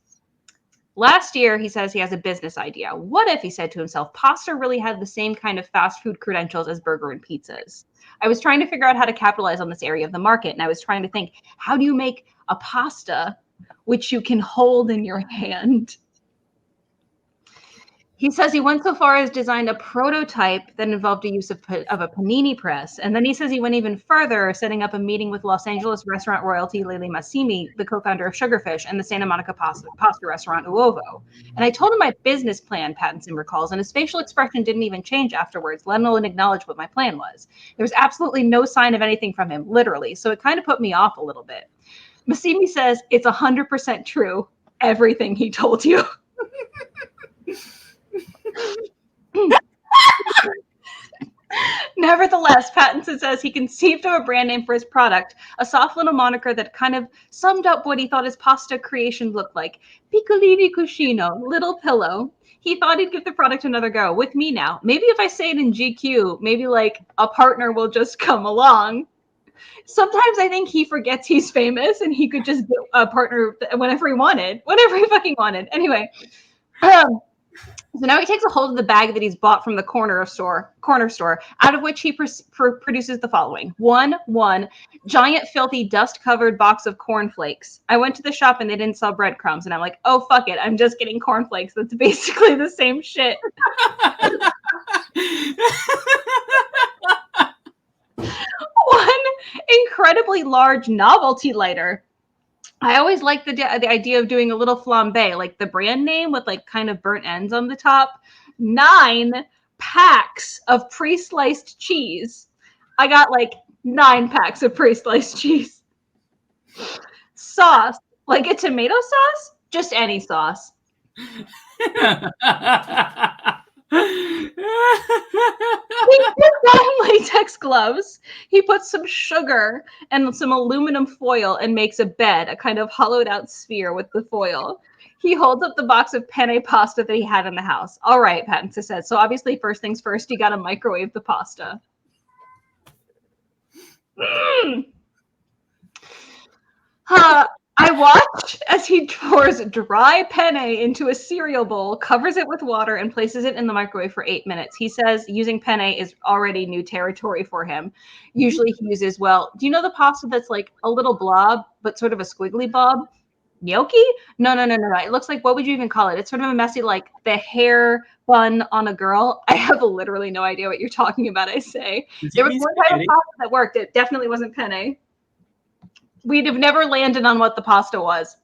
Last year, he says he has a business idea. What if, he said to himself, pasta really had the same kind of fast food credentials as burger and pizzas? I was trying to figure out how to capitalize on this area of the market, and I was trying to think, how do you make a pasta which you can hold in your hand? He says he went so far as designed a prototype that involved the use of a panini press. And then he says he went even further, setting up a meeting with Los Angeles restaurant royalty Lele Massimi, the co-founder of Sugarfish, and the Santa Monica pasta restaurant Uovo. And I told him my business plan, Pattinson recalls, and his facial expression didn't even change afterwards, let alone acknowledge what my plan was. There was absolutely no sign of anything from him, literally. So it kind of put me off a little bit. Massimi says it's 100% true, everything he told you. Nevertheless, Pattinson says he conceived of a brand name for his product, a soft little moniker that kind of summed up what he thought his pasta creation looked like. Piccolini cuscino, little pillow. He thought he'd give the product another go with me now. Maybe if I say it in GQ, maybe like a partner will just come along. Sometimes I think he forgets he's famous and he could just get a partner whenever he fucking wanted. Anyway, so now he takes a hold of the bag that he's bought from the corner store, out of which he produces the following. One giant, filthy, dust-covered box of cornflakes. I went to the shop and they didn't sell breadcrumbs, and I'm like, oh, fuck it. I'm just getting cornflakes. That's basically the same shit. One incredibly large novelty lighter. I always like the idea of doing a little flambe, like the brand name with like kind of burnt ends on the top. 9 packs of pre-sliced cheese. I got like 9 packs of pre-sliced cheese. Sauce, like a tomato sauce? Just any sauce. He puts on latex gloves. He puts some sugar and some aluminum foil and makes a bed, a kind of hollowed out sphere with the foil. He holds up the box of penne pasta that he had in the house. All right, Pattinson said. So obviously, first things first, you got to microwave the pasta. I watch as he pours dry penne into a cereal bowl, covers it with water, and places it in the microwave for 8 minutes. He says using penne is already new territory for him. Usually he uses, do you know the pasta that's like a little blob, but sort of a squiggly blob? Gnocchi? No. It looks like, what would you even call it? It's sort of a messy, like the hair bun on a girl. I have literally no idea what you're talking about, I say. There was one type of pasta that worked. It definitely wasn't penne. We'd have never landed on what the pasta was.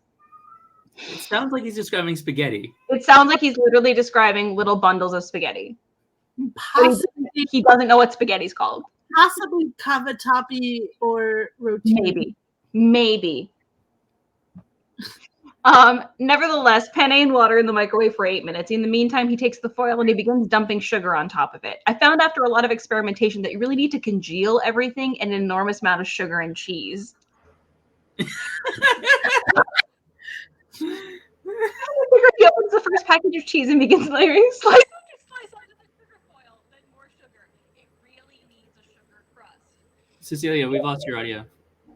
It sounds like he's describing spaghetti. It sounds like he's literally describing little bundles of spaghetti. Possibly, he doesn't know what spaghetti's called. Possibly cavatappi or roti. Maybe. Nevertheless, penne and water in the microwave for 8 minutes. In the meantime, he takes the foil and he begins dumping sugar on top of it. I found after a lot of experimentation that you really need to congeal everything in an enormous amount of sugar and cheese. He opens the first package of cheese and begins layering slice after slice onto the sugar foil, then more sugar. It really needs a sugar crust. Cecilia, we've lost your audio.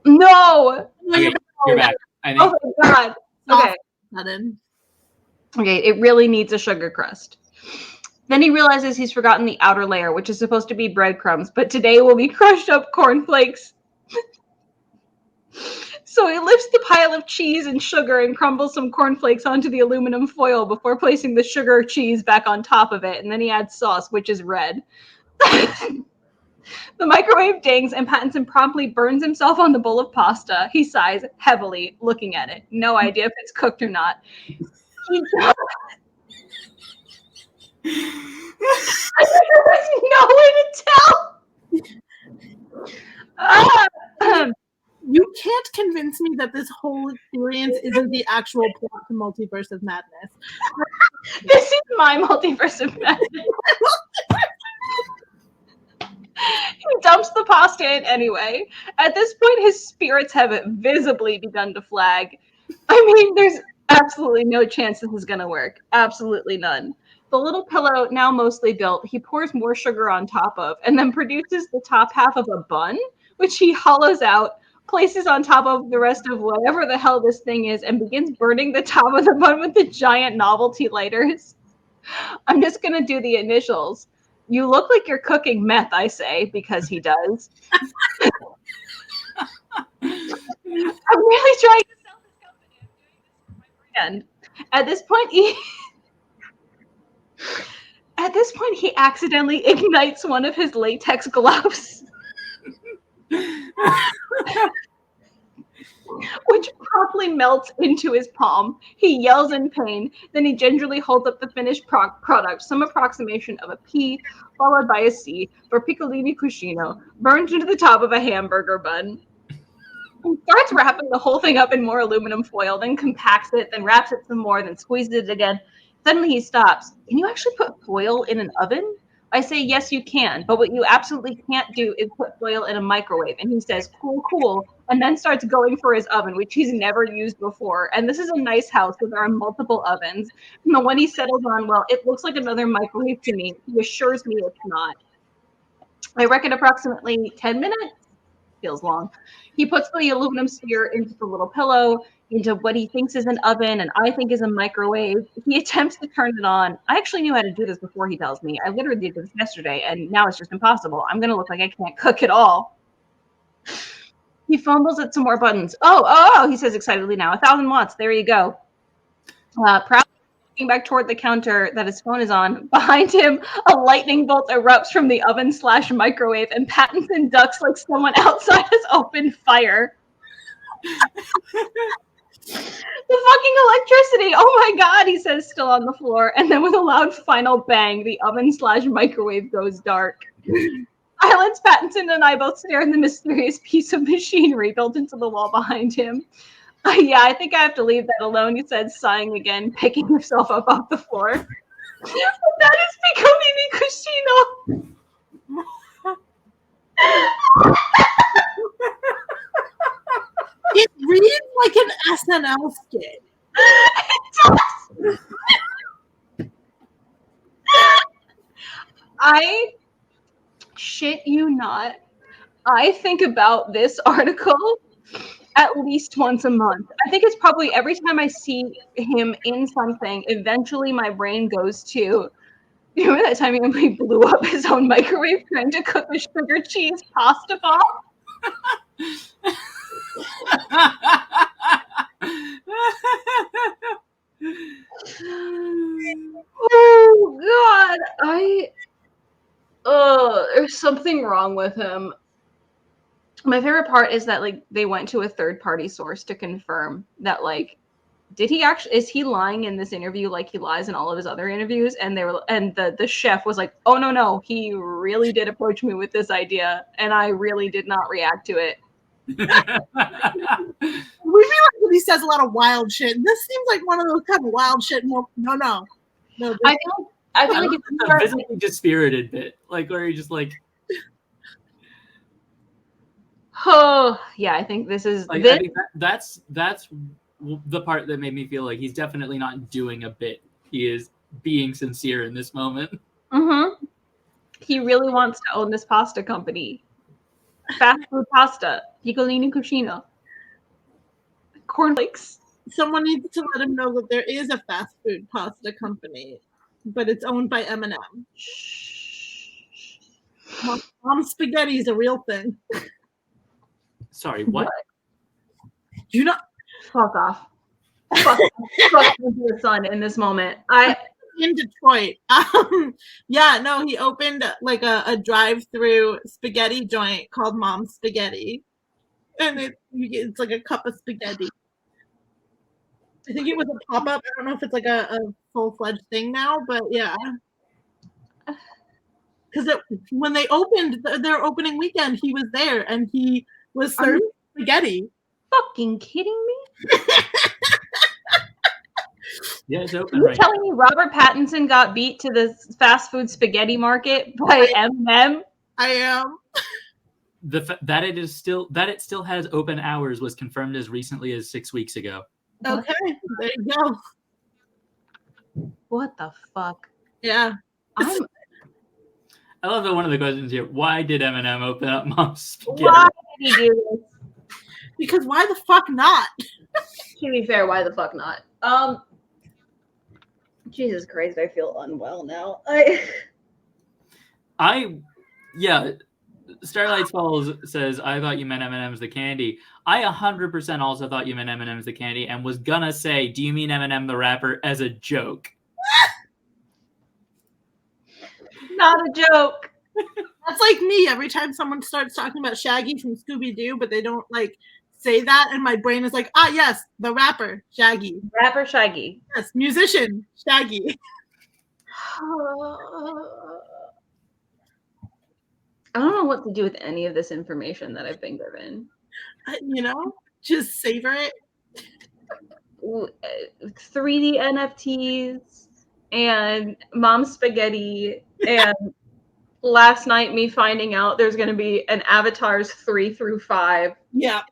No! Okay, you're back. I think. Oh my god. Okay. Sudden. Okay, it really needs a sugar crust. Then he realizes he's forgotten the outer layer, which is supposed to be breadcrumbs, but today will be crushed up cornflakes. So he lifts the pile of cheese and sugar and crumbles some cornflakes onto the aluminum foil before placing the sugar cheese back on top of it, and then he adds sauce, which is red. The microwave dings, and Pattinson promptly burns himself on the bowl of pasta. He sighs heavily, looking at it. No idea if it's cooked or not. There's no way to tell. You can't convince me that this whole experience isn't the actual plot to Multiverse of Madness. This is my Multiverse of Madness. He dumps the pasta in anyway. At this point, his spirits have visibly begun to flag. I mean, there's absolutely no chance this is going to work. Absolutely none. The little pillow, now mostly built, he pours more sugar on top of, and then produces the top half of a bun, which he hollows out, places on top of the rest of whatever the hell this thing is, and begins burning the top of the bun with the giant novelty lighters. I'm just going to do the initials. You look like you're cooking meth, I say, because he does. I'm really trying to sell this company. I'm doing this for my brand. At this point, he accidentally ignites one of his latex gloves. Which promptly melts into his palm. He yells in pain. Then he gingerly holds up the finished product, some approximation of a P, followed by a C, for piccolini cuscino, burned into the top of a hamburger bun. He starts wrapping the whole thing up in more aluminum foil, then compacts it, then wraps it some more, then squeezes it again. Suddenly he stops. Can you actually put foil in an oven? I say, yes, you can, but what you absolutely can't do is put foil in a microwave. And he says, cool, and then starts going for his oven, which he's never used before. And this is a nice house where there are multiple ovens. And the one he settles on, well, it looks like another microwave to me. He assures me it's not. I reckon approximately 10 minutes. Feels long. He puts the aluminum sphere into the little pillow, into what he thinks is an oven and I think is a microwave. He attempts to turn it on. I actually knew how to do this before he tells me. I literally did this yesterday, and now it's just impossible. I'm going to look like I can't cook at all. He fumbles at some more buttons. Oh, he says excitedly now. 1,000 watts. There you go. Proudly looking back toward the counter that his phone is on. Behind him, a lightning bolt erupts from the oven/microwave, and Pattinson ducks like someone outside has opened fire. The fucking electricity! Oh my god, he says, still on the floor. And then with a loud final bang, the oven/microwave goes dark. Silence, Pattinson and I both stare at the mysterious piece of machinery built into the wall behind him. Yeah, I think I have to leave that alone, he said, sighing again, picking himself up off the floor. That is Piccolini Cuscino. It reads like an SNL skit. I shit you not. I think about this article at least once a month. I think it's probably every time I see him in something, eventually my brain goes to, you remember that time he blew up his own microwave trying to cook a sugar cheese pasta bomb? Oh God, there's something wrong with him. My favorite part is that like they went to a third-party source to confirm that like, is he lying in this interview like he lies in all of his other interviews? And the chef was like, oh no, he really did approach me with this idea and I really did not react to it. We'd be like in movie says a lot of wild shit, and this seems like one of those kind of wild shit. No. I feel like if you It's a are, physically dispirited bit, like where you're just like, oh yeah, I think this is like this. I think that's the part that made me feel like he's definitely not doing a bit. He is being sincere in this moment. Mm-hmm. He really wants to own this pasta company. Fast food pasta, Piccolini Cucina, cornflakes. Someone needs to let him know that there is a fast food pasta company, but it's owned by M&M. Mom spaghetti is a real thing. Sorry, what? Do you know? Fuck off. Fuck your son in this moment. In Detroit. Yeah, no, he opened like a drive-through spaghetti joint called Mom Spaghetti. And it's like a cup of spaghetti. I think it was a pop-up. I don't know if it's like a full-fledged thing now, but yeah. Because when they opened their opening weekend, he was there and he was serving spaghetti. Fucking kidding me? Yeah, it's open You're right telling me Robert Pattinson got beat to the fast food spaghetti market by M&M? I am. That it still has open hours was confirmed as recently as 6 weeks ago. Okay, there you go. What the fuck? Yeah. I love that one of the questions here. Why did Eminem open up Mom's Spaghetti? Why did he do this? Because why the fuck not? To be fair, why the fuck not? Jesus Christ, I feel unwell now. Starlight Falls says, I thought you meant M&M's the candy. I 100% also thought you meant M&M's the candy and was gonna say, do you mean Eminem the rapper as a joke? Not a joke. That's like me. Every time someone starts talking about Shaggy from Scooby-Doo, but they don't like say that, and my brain is like, yes, the rapper, Shaggy. Rapper Shaggy. Yes, musician, Shaggy. I don't know what to do with any of this information that I've been given. Just savor it. 3D NFTs and Mom Spaghetti and last night me finding out there's going to be an Avatars 3 through 5. Yeah.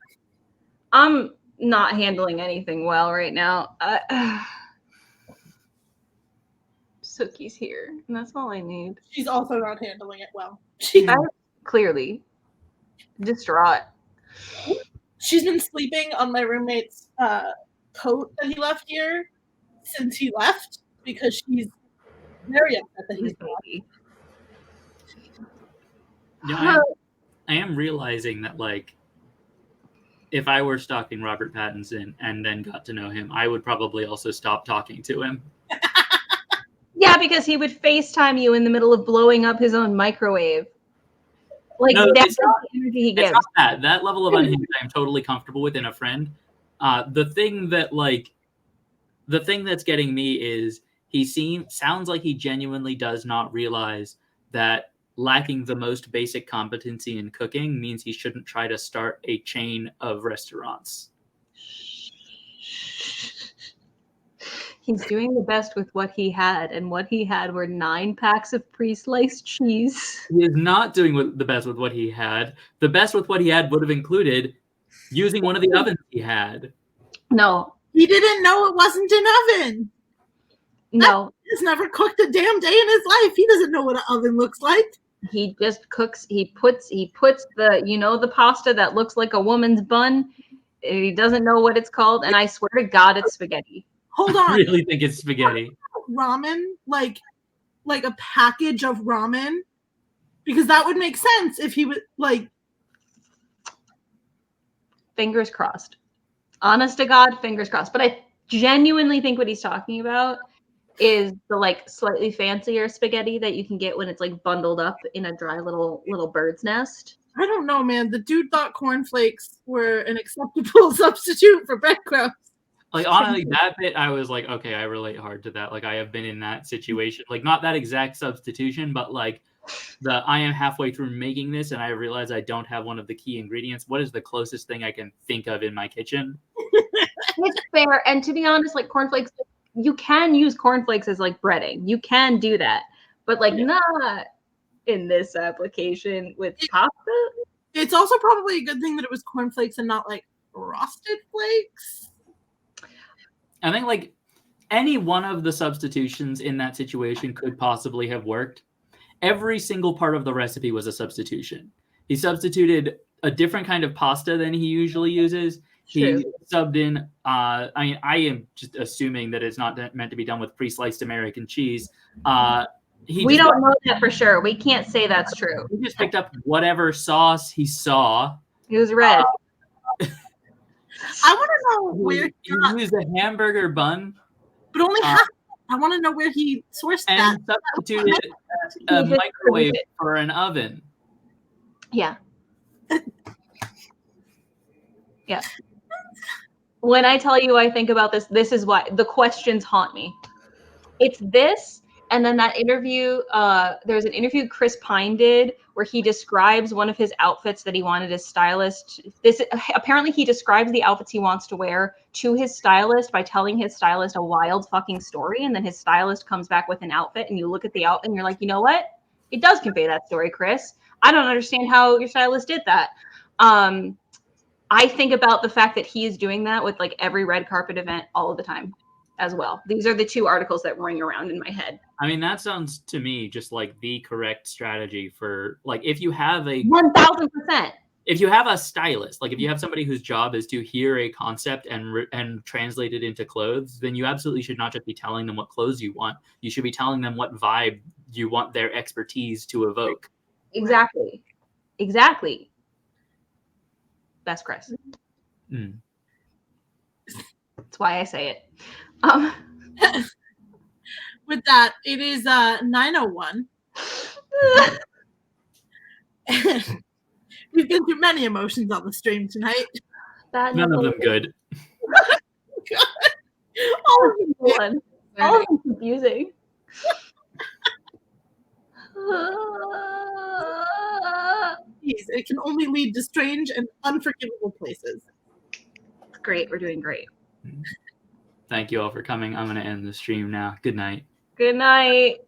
I'm not handling anything well right now. Sookie's here, and that's all I need. She's also not handling it well. I'm clearly distraught. She's been sleeping on my roommate's coat that he left here since he left because she's very upset that he's gone. I am realizing that, like, if I were stalking Robert Pattinson and then got to know him, I would probably also stop talking to him. Yeah, because he would FaceTime you in the middle of blowing up his own microwave. Like, No, that's the energy he gives. It's not that level of unhinged I'm totally comfortable with in a friend. The thing that's getting me is sounds like he genuinely does not realize that lacking the most basic competency in cooking means he shouldn't try to start a chain of restaurants. He's doing the best with what he had, and what he had were 9 packs of pre-sliced cheese. He is not doing the best with what he had. The best with what he had would have included using one of the ovens he had. No. He didn't know it wasn't an oven. No. He's never cooked a damn day in his life. He doesn't know what an oven looks like. He just cooks. He puts the, the pasta that looks like a woman's bun. He doesn't know what it's called, and I swear to God, it's spaghetti. Hold on. I really think it's spaghetti. Ramen, like a package of ramen, because that would make sense if he would like. Fingers crossed. Honest to God, fingers crossed. But I genuinely think what he's talking about is the like slightly fancier spaghetti that you can get when it's like bundled up in a dry little bird's nest. I don't know, man. The dude thought cornflakes were an acceptable substitute for breadcrumbs. Like, honestly, that bit, I was like, okay, I relate hard to that. Like, I have been in that situation. Like, not that exact substitution, but like I am halfway through making this and I realize I don't have one of the key ingredients. What is the closest thing I can think of in my kitchen? It's fair. And to be honest, like cornflakes, you can use cornflakes as like breading. You can do that. But like not in this application with pasta. It's also probably a good thing that it was cornflakes and not like frosted flakes. I think like any one of the substitutions in that situation could possibly have worked. Every single part of the recipe was a substitution. He substituted a different kind of pasta than he usually uses. He subbed in, I am just assuming that it's not meant to be done with pre-sliced American cheese. We don't know that for sure. We can't say that's true. He just picked up whatever sauce he saw. It was red. I want to know where he used a hamburger bun. But only half. I want to know where he sourced that. And substituted a microwave for an oven. Yeah. Yeah. When I tell you I think about this, this is why the questions haunt me. It's this, and then that interview, there's an interview Chris Pine did where he describes one of his outfits that he wanted his stylist. Apparently he describes the outfits he wants to wear to his stylist by telling his stylist a wild fucking story, and then his stylist comes back with an outfit, and you look at the outfit and you're like, you know what? It does convey that story, Chris. I don't understand how your stylist did that. I think about the fact that he is doing that with like every red carpet event all of the time as well. These are the two articles that ring around in my head. I mean, that sounds to me just like the correct strategy for like if you have a 1000%. If you have a stylist, like if you have somebody whose job is to hear a concept and translate it into clothes, then you absolutely should not just be telling them what clothes you want. You should be telling them what vibe you want their expertise to evoke. Exactly. That's Chris. That's why I say it. With that, it is 9:01. We've been through many emotions on the stream tonight. None of them good. All of them fun. All of them confusing. It can only lead to strange and unforgivable places. Great. We're doing great. Thank you all for coming. I'm going to end the stream now. Good night. Good night.